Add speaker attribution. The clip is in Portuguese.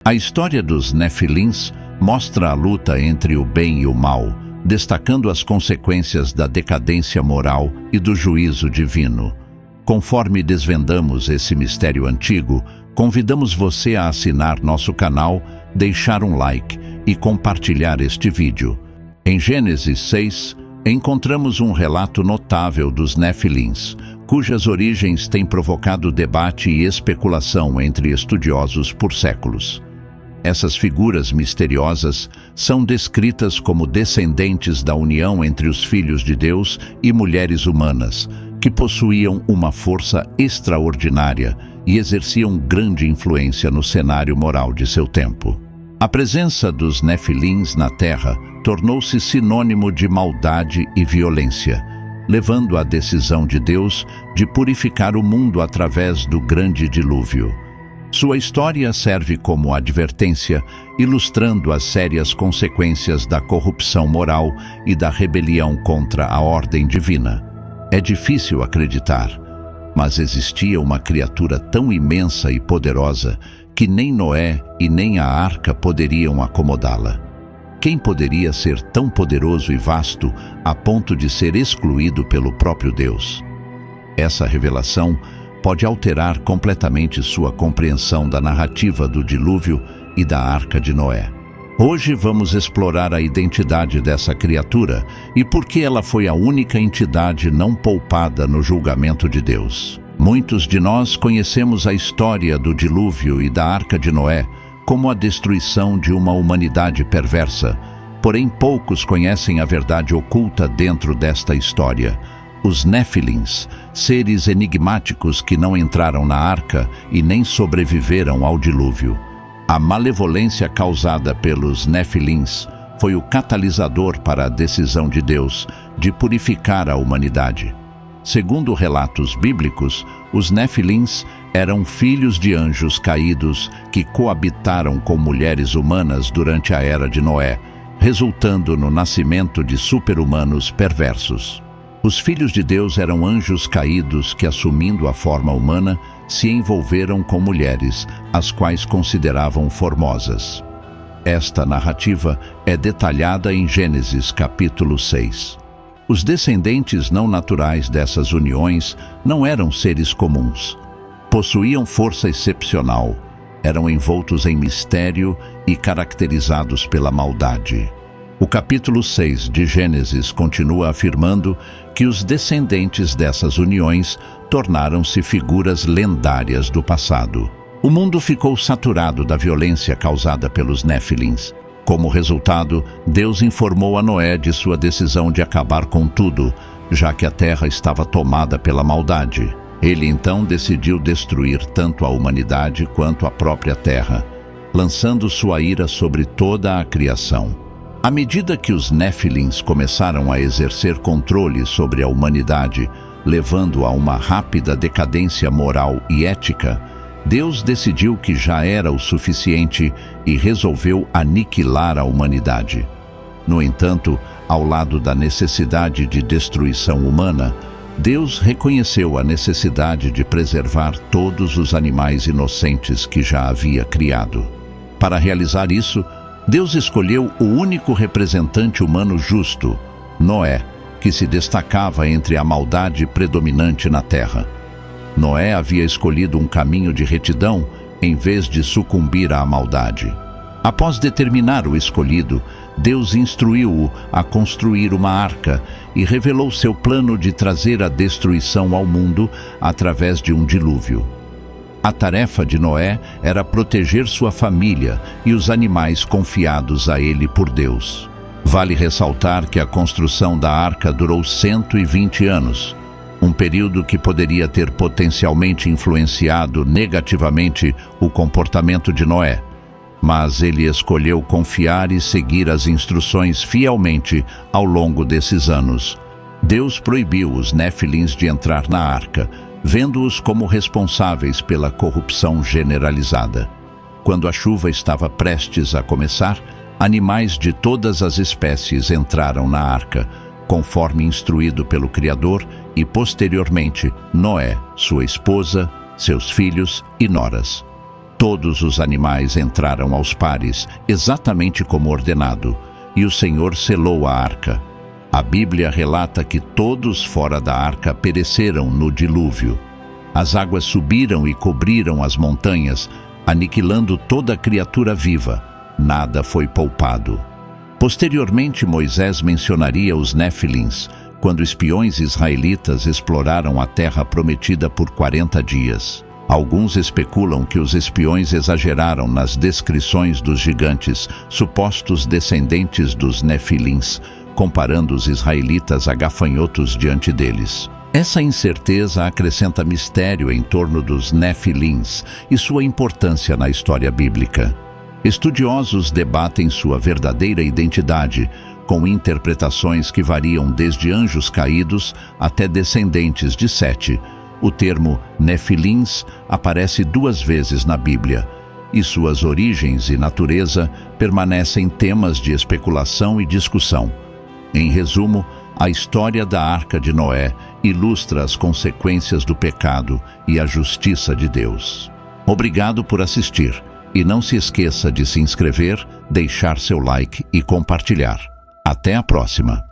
Speaker 1: A história dos Nefilins mostra a luta entre o bem e o mal, destacando as consequências da decadência moral e do juízo divino. Conforme desvendamos esse mistério antigo, convidamos você a assinar nosso canal, deixar um like e compartilhar este vídeo. Em Gênesis 6, encontramos um relato notável dos Nefilins, cujas origens têm provocado debate e especulação entre estudiosos por séculos. Essas figuras misteriosas são descritas como descendentes da união entre os filhos de Deus e mulheres humanas, que possuíam uma força extraordinária e exerciam grande influência no cenário moral de seu tempo. A presença dos Nefilins na Terra tornou-se sinônimo de maldade e violência, levando à decisão de Deus de purificar o mundo através do grande dilúvio. Sua história serve como advertência, ilustrando as sérias consequências da corrupção moral e da rebelião contra a ordem divina. É difícil acreditar, mas existia uma criatura tão imensa e poderosa que nem Noé e nem a arca poderiam acomodá-la. Quem poderia ser tão poderoso e vasto a ponto de ser excluído pelo próprio Deus? Essa revelação pode alterar completamente sua compreensão da narrativa do dilúvio e da arca de Noé. Hoje vamos explorar a identidade dessa criatura e por que ela foi a única entidade não poupada no julgamento de Deus. Muitos de nós conhecemos a história do dilúvio e da arca de Noé como a destruição de uma humanidade perversa, porém poucos conhecem a verdade oculta dentro desta história. Os Nefilins, seres enigmáticos que não entraram na arca e nem sobreviveram ao dilúvio. A malevolência causada pelos Nefilins foi o catalisador para a decisão de Deus de purificar a humanidade. Segundo relatos bíblicos, os Nefilins eram filhos de anjos caídos que coabitaram com mulheres humanas durante a era de Noé, resultando no nascimento de super-humanos perversos. Os filhos de Deus eram anjos caídos que, assumindo a forma humana, se envolveram com mulheres, as quais consideravam formosas. Esta narrativa é detalhada em Gênesis capítulo 6. Os descendentes não naturais dessas uniões não eram seres comuns. Possuíam força excepcional, eram envoltos em mistério e caracterizados pela maldade. O capítulo 6 de Gênesis continua afirmando que os descendentes dessas uniões tornaram-se figuras lendárias do passado. O mundo ficou saturado da violência causada pelos Nefilins. Como resultado, Deus informou a Noé de sua decisão de acabar com tudo, já que a terra estava tomada pela maldade. Ele então decidiu destruir tanto a humanidade quanto a própria terra, lançando sua ira sobre toda a criação. À medida que os Nefilins começaram a exercer controle sobre a humanidade, levando a uma rápida decadência moral e ética, Deus decidiu que já era o suficiente e resolveu aniquilar a humanidade. No entanto, ao lado da necessidade de destruição humana, Deus reconheceu a necessidade de preservar todos os animais inocentes que já havia criado. Para realizar isso, Deus escolheu o único representante humano justo, Noé, que se destacava entre a maldade predominante na terra. Noé havia escolhido um caminho de retidão em vez de sucumbir à maldade. Após determinar o escolhido, Deus instruiu-o a construir uma arca e revelou seu plano de trazer a destruição ao mundo através de um dilúvio. A tarefa de Noé era proteger sua família e os animais confiados a ele por Deus. Vale ressaltar que a construção da arca durou 120 anos, um período que poderia ter potencialmente influenciado negativamente o comportamento de Noé. Mas ele escolheu confiar e seguir as instruções fielmente ao longo desses anos. Deus proibiu os Nefilins de entrar na arca, vendo-os como responsáveis pela corrupção generalizada. Quando a chuva estava prestes a começar, animais de todas as espécies entraram na arca, conforme instruído pelo Criador, e posteriormente Noé, sua esposa, seus filhos e noras. Todos os animais entraram aos pares, exatamente como ordenado, e o Senhor selou a arca. A Bíblia relata que todos fora da arca pereceram no dilúvio. As águas subiram e cobriram as montanhas, aniquilando toda criatura viva. Nada foi poupado. Posteriormente, Moisés mencionaria os Nefilins, quando espiões israelitas exploraram a terra prometida por 40 dias. Alguns especulam que os espiões exageraram nas descrições dos gigantes, supostos descendentes dos Nefilins, comparando os israelitas a gafanhotos diante deles. Essa incerteza acrescenta mistério em torno dos Nefilins e sua importância na história bíblica. Estudiosos debatem sua verdadeira identidade, com interpretações que variam desde anjos caídos até descendentes de Sete. O termo Nefilins aparece 2 vezes na Bíblia, e suas origens e natureza permanecem temas de especulação e discussão. Em resumo, a história da Arca de Noé ilustra as consequências do pecado e a justiça de Deus. Obrigado por assistir, e não se esqueça de se inscrever, deixar seu like e compartilhar. Até a próxima!